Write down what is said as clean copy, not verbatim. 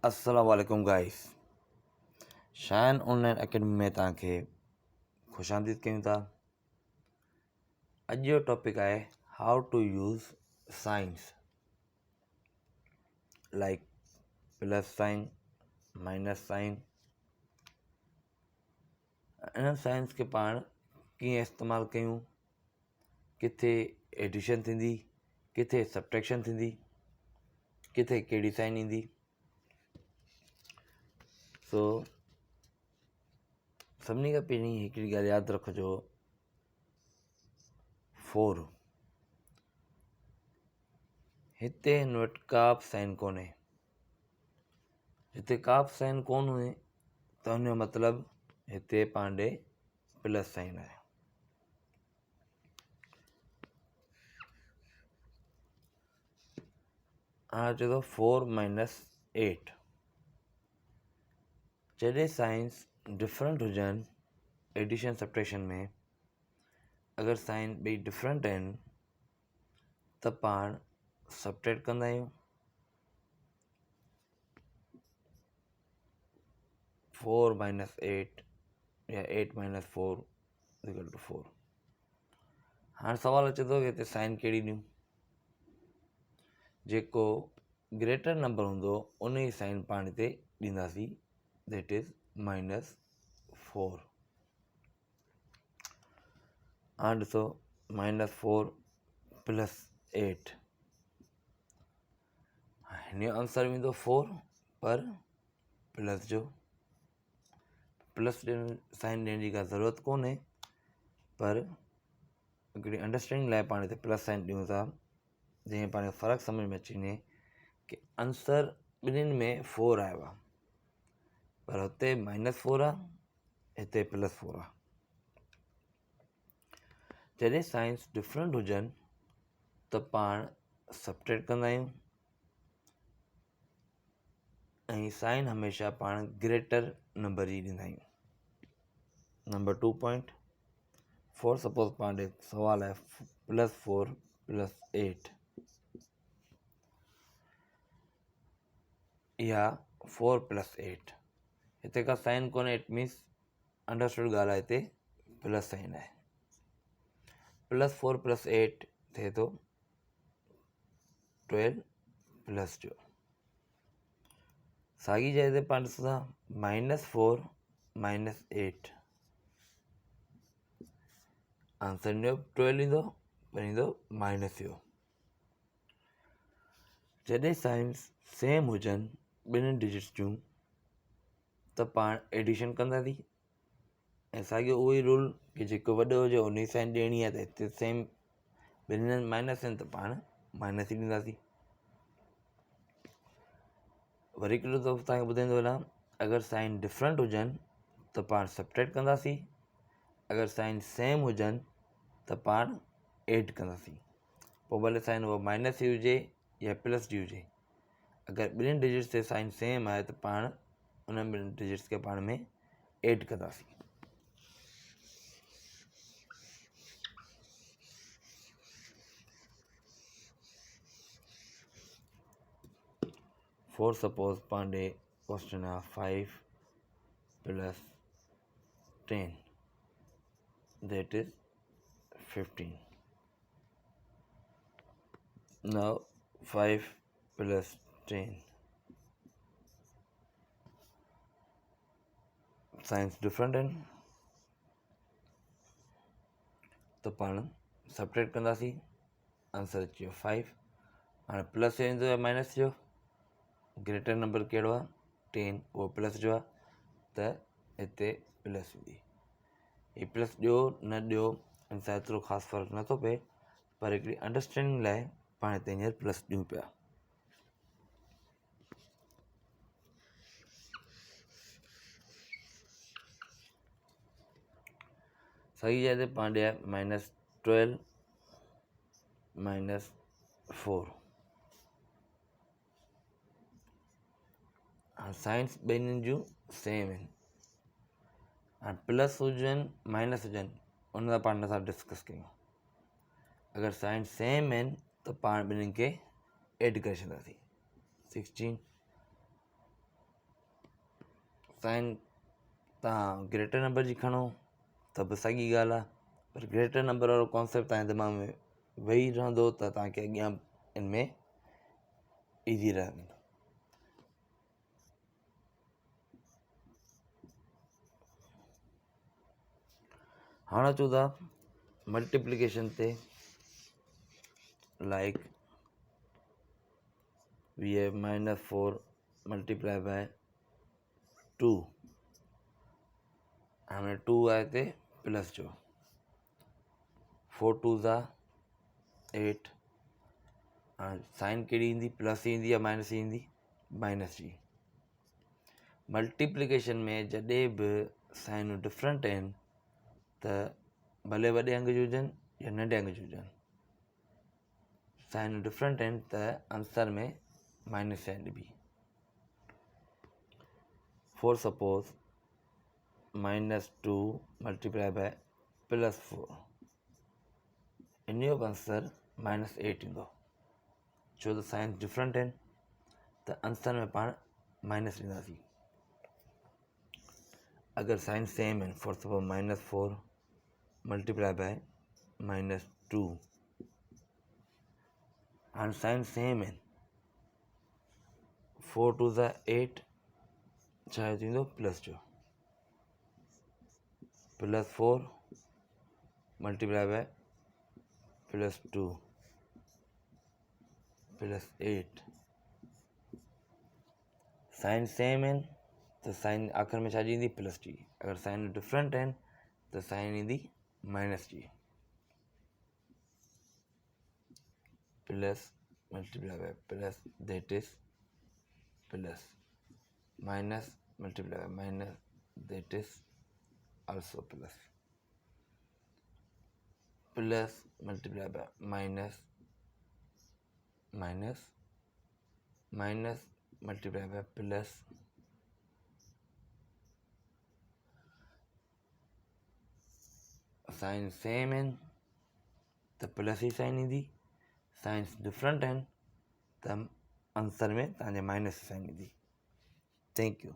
अस्सलाम वालेकुम guys. Shayan online academy में तव्हांखे खुश आमदीद कयूं था। अॼु जो टॉपिक आहे how to use signs like plus sign, minus sign. इन साइंस खे पाण कीअं इस्तेमालु कयूं, किथे एडिशन थींदी, किथे सब्ट्रैक्शन थींदी, किथे कहिड़ी साइन ईंदी। सो सभिनी खां पहिरीं हिकिड़ी ॻाल्हि यादि रखिजो, 4 हिते हिन वटि का बि साइन कोन्हे। हिते का बि साइन कोन हुजे त हुनजो मतिलबु हिते पाण ॾे प्लस साइन आहे। हाणे चए थो 4 माइनस 8। जॾहिं साइंस डिफरेंट हुजनि एडिशन सब्ट्रैक्शन में, अगरि साइन ॿई डिफरेंट आहिनि त पाण सब्ट्रैक्ट कंदा आहियूं। 4 माइनस 8 या 8 माइनस 4 इक्वल टू 4। हाणे सवाल अचे थो कि हिते साइन कहिड़ी ॾियूं। जेको ग्रेटर नंबर हूंदो उन जी साइन पाण हिते ॾींदासीं, दैट इज़ माइनस 4। हाणे ॾिसो, माइनस 4 प्लस 8, हिन जो आंसर ईंदो 4 पर प्लस जो। प्लस साइन ॾियण जी का ज़रूरत कोन्हे, पर हिकिड़ी अंडरस्टैंडिंग लाइ पाण हिते प्लस साइन ॾियूं था, जंहिं पाण खे फ़र्क़ु सम्झ में अची वञे कि आंसर ॿिन्हिनि में 4 आयो आहे, पर हुते माइनस 4 आहे, हिते प्लस 4 आहे। जॾहिं साइंस डिफरेंट हुजनि त पाण सब्ट्रैक्ट कंदा आहियूं, ऐं साइन हमेशह पाण ग्रेटर नंबर जी ॾींदा आहियूं। नंबर 2 पॉइंट, फॉर सपोज पाण ॾे सवाल आहे प्लस 4 प्लस 8 या 4 प्लस 8। हिते का साइन कोन्हे, इट मीन्स अंडरस्टूड ॻाल्हि आहे, हिते प्लस साइन आहे। प्लस 4 प्लस 8 थिए थो 12 प्लस जो। साॻी जॻह ते पाण ॾिसूं था माइनस 4 माइनस 8, आंसर ईंदो 12 ईंदो, पर ईंदो माइनस जो। जॾहिं साइंस सेम हुजनि ॿिन्हिनि डिजिट्स जूं त पाण एडिशन कंदासीं, ऐं साॻियो उहो ई रूल कि जेको वॾो हुजे उन जी साइन ॾियणी आहे। त हिते सेम ॿिन्हिनि माइनस आहिनि त पाण माइनस ई ॾींदासीं। वरी हिकिड़ो दफ़ो तव्हांखे ॿुधाईंदो वञां, अगरि साइन डिफरेंट हुजनि त पाण सब्ट्रैक्ट कंदासीं, अगरि साइन सेम हुजनि त पाण एड कंदासीं। पोइ भले साइन उहो माइनस जी हुजे या प्लस जी हुजे, अगरि ॿिन्हिनि डिजिट्स ते साइन सेम आहे त पाण उन ॿिन्हिनि डिजिट्स खे पाण में एड कंदासीं। फॉर सपोज पाण ॾे क्वेश्चन आहे 5 plus 10 that is 15। Now 5 plus 10, science different आहिनि त पाण सब्ट्रैक्ट कंदासीं, आंसर अची वियो 5। हाणे प्लस जो ईंदो या माइनस जो, ग्रेटर नंबर कहिड़ो आहे 10, उहो प्लस जो आहे, त हिते प्लस ईंदी। ही प्लस ॾियो न ॾियो इनसां एतिरो ख़ासि फ़र्क़ु नथो पए, पर हिकिड़ी अंडरस्टैंडिंग लाइ पाण हिते हींअर प्लस ॾियूं पिया। सही जॻह ते पाण ॾे माइनस 12 माइनस 4। हाणे साइंस ॿिन्हिनि जूं सेम आहिनि। हाणे प्लस हुजनि माइनस हुजनि उन सां पाण नथा डिस्कस कयूं। अगरि साइंस सेम आहिनि त पाण ॿिन्हिनि खे एड करे छॾींदासीं। 16 साइन तव्हां ग्रेटर नंबर जी खणो त बि साॻी ॻाल्हि आहे, पर ग्रेटर नंबर वारो कॉन्सेप्ट तव्हांजे दिमाग़ में वेही रहंदो त तव्हांखे अॻियां इन में ईज़ी रहंदो। हाणे अचूं था मल्टीप्लिकेशन ते। Like we have -4 multiply by 2। हाणे 2 आहे हिते प्लस जो, 4 2 8। हाणे साइन कहिड़ी ईंदी, प्लस ईंदी या माइनस ईंदी, माइनस जी। मल्टीप्लिकेशन में जॾहिं बि साइनूं डिफरेंट आहिनि त भले वॾे अंग जी हुजनि या नंढे अंग जी हुजनि, साइनूं डिफरेंट आहिनि त आंसर में माइनस साइन ॾिबी। फॉर सपोज -2 मल्टीप्लाई बाय +4, इन जो आंसर -8 ईंदो, छो त साइन डिफरेंट आहिनि त आंसर में पाण माइनस ॾींदासीं। अगर साइन सेम आहिनि, फॉर सपोज -4 मल्टीप्लाई बाय -2, हाणे साइन सेम आहिनि, 4 2 8, छा थींदो प्लस जो, +4 मल्टीप्लाई बाय +2 +8। साइन सेम आहिनि त साइन आख़िर में छा ईंदी, प्लस जी। अगर साइन डिफरेंट आहिनि त साइन ईंदी माइनस जी। Plus multiply by plus that is plus, minus multiply by minus that is also plus, plus multiply by minus, minus minus multiply by plus, sign same आहिनि त plus ही sign ईंदी, signs different आहिनि त answer में तव्हांजे minus sign ईंदी। Thank you.